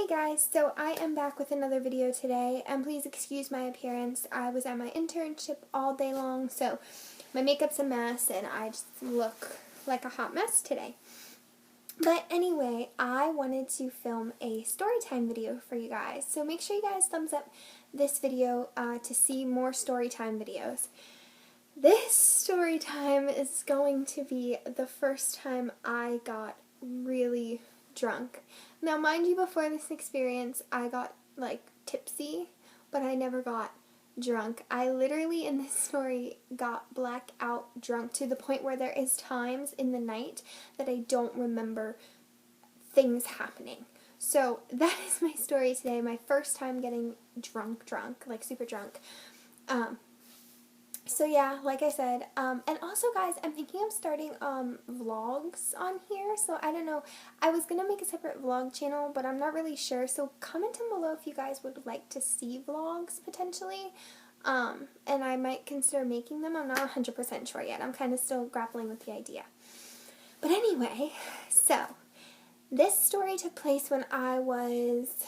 guys, so I am back with another video today, and please excuse my appearance. I was at my internship all day long, so my makeup's a mess and I just look like a hot mess today. But anyway, I wanted to film a storytime video for you guys, so make sure you guys thumbs up this video to see more storytime videos. This storytime is going to be the first time I got really drunk. Now, mind you, before this experience, I got, tipsy, but I never got drunk. I literally, in this story, got blackout drunk to the point where there is times in the night that I don't remember things happening. So, that is my story today, my first time getting drunk, like super drunk. So yeah, like I said, and also guys, I'm thinking of starting vlogs on here, so I don't know, I was going to make a separate vlog channel, but I'm not really sure, so comment down below if you guys would like to see vlogs, potentially, and I might consider making them. I'm not 100% sure yet, I'm kind of still grappling with the idea. But anyway, so, this story took place when I was,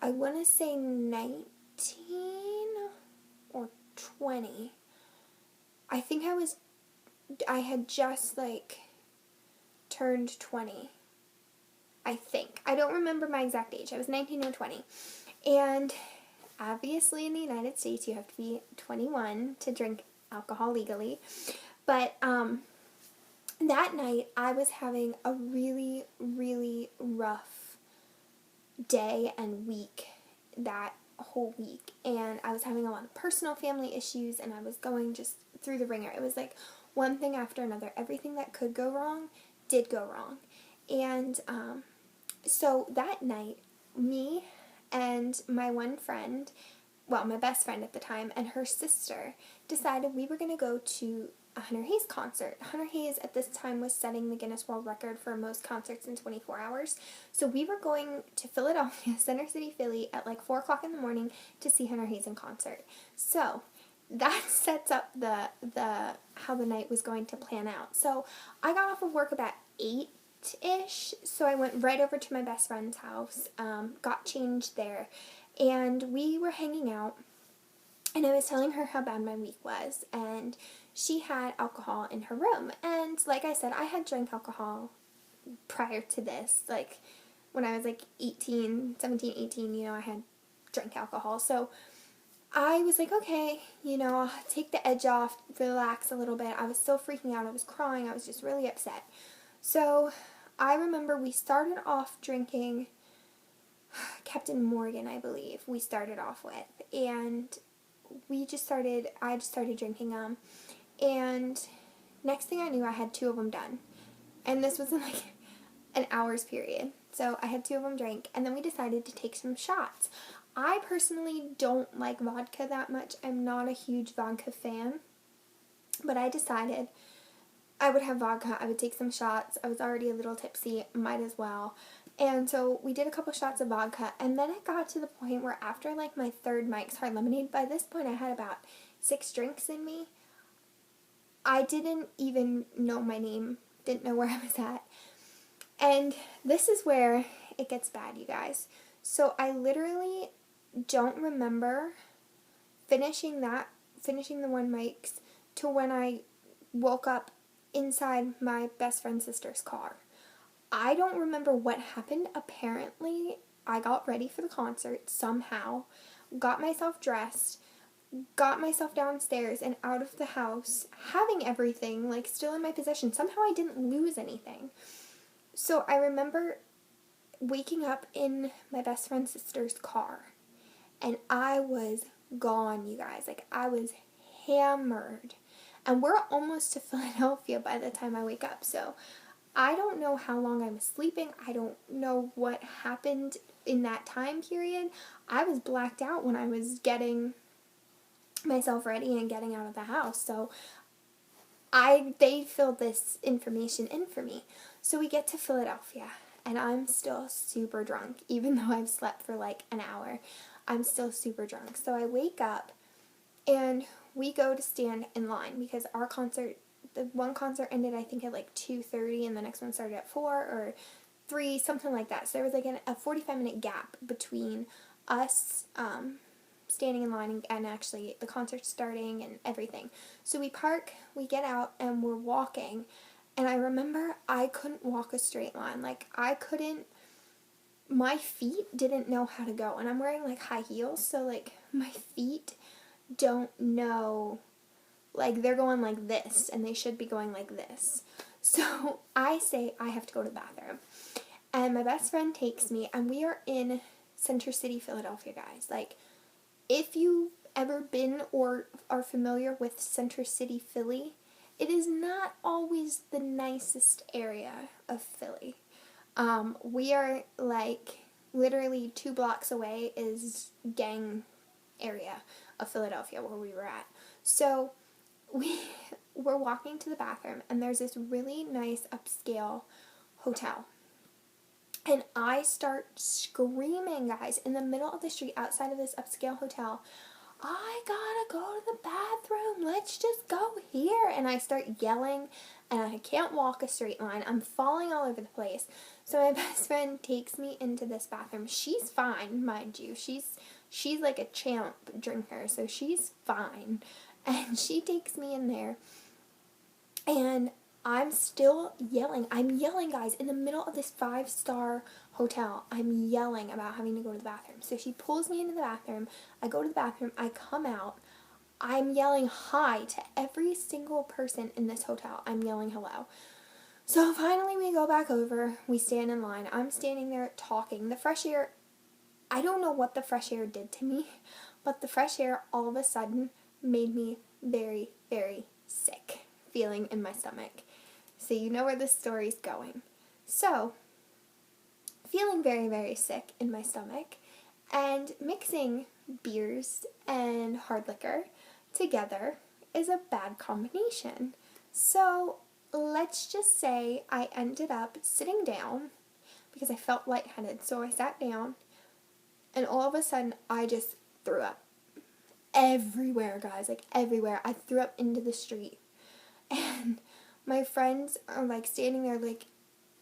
I want to say 19 or 20. I think I had just turned 20. I think. I don't remember my exact age. I was 19 or 20. And obviously in the United States you have to be 21 to drink alcohol legally. But that night I was having a really, really rough day and week that whole week, and I was having a lot of personal family issues, and I was going just through the ringer. It was like one thing after another. Everything that could go wrong did go wrong. And so that night, me and my one friend, well, my best friend at the time, and her sister decided we were going to go to a Hunter Hayes concert. Hunter Hayes at this time was setting the Guinness World Record for most concerts in 24 hours. So we were going to Philadelphia, Center City, Philly at 4 o'clock in the morning to see Hunter Hayes in concert. So that sets up how the night was going to plan out. So I got off of work about 8-ish, so I went right over to my best friend's house, got changed there, and we were hanging out. And I was telling her how bad my week was, and she had alcohol in her room. And like I said, I had drank alcohol prior to this. When I was 17, 18, I had drank alcohol. So I was like, okay, I'll take the edge off, relax a little bit. I was still freaking out. I was crying. I was just really upset. So I remember we started off drinking Captain Morgan, I believe, we started off with. And I just started drinking them, and next thing I knew, I had 2 of them done, and this was in an hour's period, so I had 2 of them drank, and then we decided to take some shots. I personally don't like vodka that much. I'm not a huge vodka fan, but I decided I would have vodka, I would take some shots. I was already a little tipsy, might as well. And so we did a couple shots of vodka, and then it got to the point where after my 3rd Mike's Hard Lemonade, by this point I had about 6 drinks in me. I didn't even know my name, didn't know where I was at. And this is where it gets bad, you guys. So I literally don't remember finishing the 1 Mike's to when I woke up inside my best friend's sister's car. I don't remember what happened. Apparently, I got ready for the concert somehow, got myself dressed, got myself downstairs and out of the house, having everything, still in my possession. Somehow I didn't lose anything. So I remember waking up in my best friend's sister's car, and I was gone, you guys. I was hammered. And we're almost to Philadelphia by the time I wake up, so I don't know how long I was sleeping. I don't know what happened in that time period. I was blacked out when I was getting myself ready and getting out of the house. So they filled this information in for me. So we get to Philadelphia, and I'm still super drunk. Even though I've slept for an hour, I'm still super drunk. So I wake up, and we go to stand in line because our concert, the one concert ended I think at 2:30, and the next one started at 4 or 3, something like that. So there was like a 45-minute gap between us standing in line and actually the concert starting and everything. So we park, we get out, and we're walking. And I remember I couldn't walk a straight line. Like, my feet didn't know how to go. And I'm wearing, like, high heels, so, like, my feet don't know, like, they're going like this, and they should be going like this. So I say I have to go to the bathroom. And my best friend takes me, and we are in Center City, Philadelphia, guys. Like, if you've ever been or are familiar with Center City, Philly, it is not always the nicest area of Philly. We are, like, literally 2 blocks away is gang area of Philadelphia where we were at. So we're walking to the bathroom, and there's this really nice upscale hotel. And I start screaming, guys, in the middle of the street outside of this upscale hotel, I gotta go to the bathroom. Let's just go here. And I start yelling, and I can't walk a straight line. I'm falling all over the place. So my best friend takes me into this bathroom. She's fine, mind you. She's like a champ drinker, so she's fine. And she takes me in there, and I'm still yelling. I'm yelling, guys, in the middle of this 5-star hotel. I'm yelling about having to go to the bathroom. So she pulls me into the bathroom. I go to the bathroom. I come out. I'm yelling hi to every single person in this hotel. I'm yelling hello. So finally we go back over. We stand in line. I'm standing there talking. The fresh air, I don't know what the fresh air did to me, but the fresh air all of a sudden made me very, very sick, feeling in my stomach. So you know where this story's going. So, feeling very, very sick in my stomach, and mixing beers and hard liquor together is a bad combination. So, let's just say I ended up sitting down because I felt lightheaded. So I sat down, and all of a sudden I just threw up. Everywhere, guys, like everywhere. I threw up into the street. And my friends are, like, standing there, like,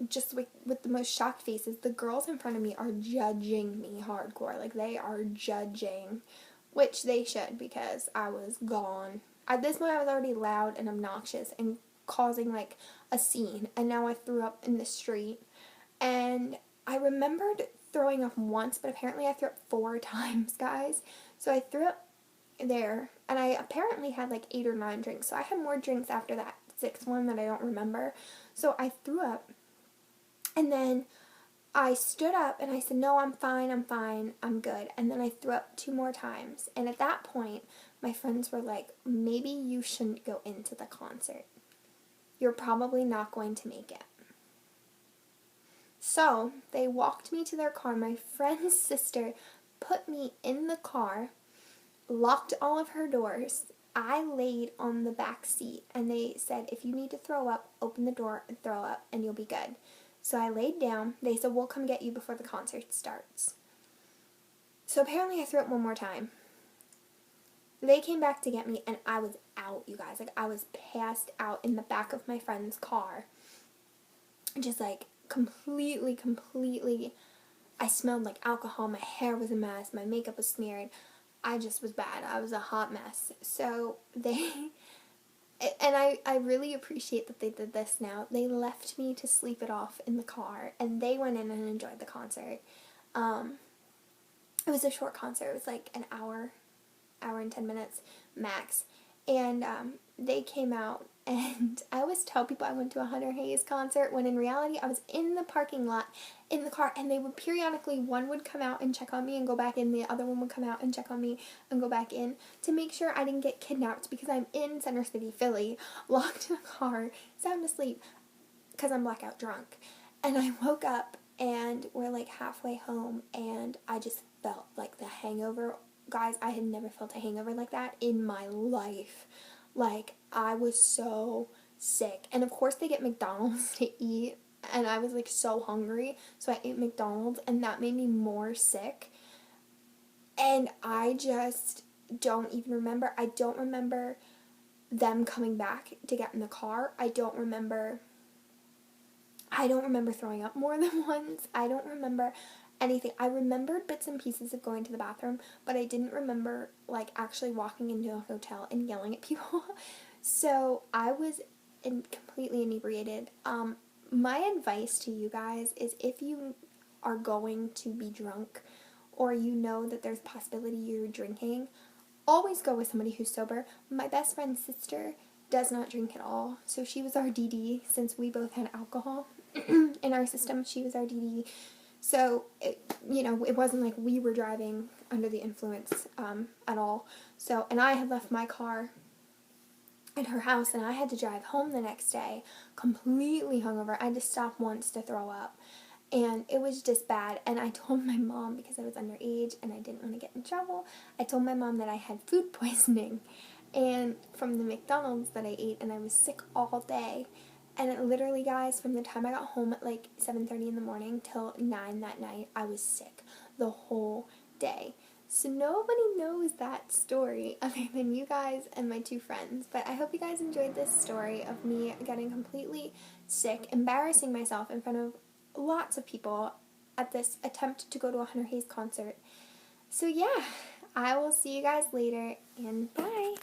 just with the most shocked faces. The girls in front of me are judging me hardcore. Like, they are judging, which they should, because I was gone. At this point, I was already loud and obnoxious and causing, like, a scene. And now I threw up in the street. And I remembered throwing up once, but apparently I threw up 4 times, guys. So I threw up there, and I apparently had like 8 or 9 drinks, so I had more drinks after that 6th one that I don't remember. So I threw up, and then I stood up and I said, no, I'm fine, I'm good. And then I threw up 2 more times, and at that point my friends were like, maybe you shouldn't go into the concert, you're probably not going to make it. So they walked me to their car. My friend's sister put me in the car, locked all of her doors. I laid on the back seat, and they said, if you need to throw up, open the door and throw up, and you'll be good. So I laid down. They said, we'll come get you before the concert starts. So apparently I threw up 1 more time. They came back to get me, and I was out, you guys. Like, I was passed out in the back of my friend's car. Just, like, completely, I smelled like alcohol. My hair was a mess. My makeup was smeared. I just was bad. I was a hot mess. So and I really appreciate that they did this now. They left me to sleep it off in the car, and they went in and enjoyed the concert. It was a short concert. It was like an hour and 10 minutes max. And they came out, and I always tell people I went to a Hunter Hayes concert, when in reality I was in the parking lot in the car, and they would periodically, one would come out and check on me and go back in, the other one would come out and check on me and go back in to make sure I didn't get kidnapped, because I'm in Center City, Philly, locked in a car, sound asleep, because I'm blackout drunk. And I woke up, and we're like halfway home, and I just felt like the hangover. Guys, I had never felt a hangover like that in my life. Like, I was so sick. And of course they get McDonald's to eat, and I was like so hungry, so I ate McDonald's, and that made me more sick. And I just don't even remember. I don't remember them coming back to get in the car. I don't remember I don't remember throwing up more than once. I don't remember anything. I remembered bits and pieces of going to the bathroom, but I didn't remember, like, actually walking into a hotel and yelling at people. So I was completely inebriated. My advice to you guys is, if you are going to be drunk, or you know that there's a possibility you're drinking, always go with somebody who's sober. My best friend's sister does not drink at all, so she was our DD since we both had alcohol in our system. She was our DD, so it wasn't like we were driving under the influence at all. So, and I had left my car at her house, and I had to drive home the next day completely hungover. I just stopped once to throw up, and it was just bad. And I told my mom, because I was underage and I didn't want to get in trouble, I told my mom that I had food poisoning and from the McDonald's that I ate, and I was sick all day. And it literally, guys, from the time I got home at like 7:30 in the morning till 9 that night, I was sick the whole day. So nobody knows that story other than you guys and my two friends. But I hope you guys enjoyed this story of me getting completely sick, embarrassing myself in front of lots of people at this attempt to go to a Hunter Hayes concert. So yeah, I will see you guys later, and bye!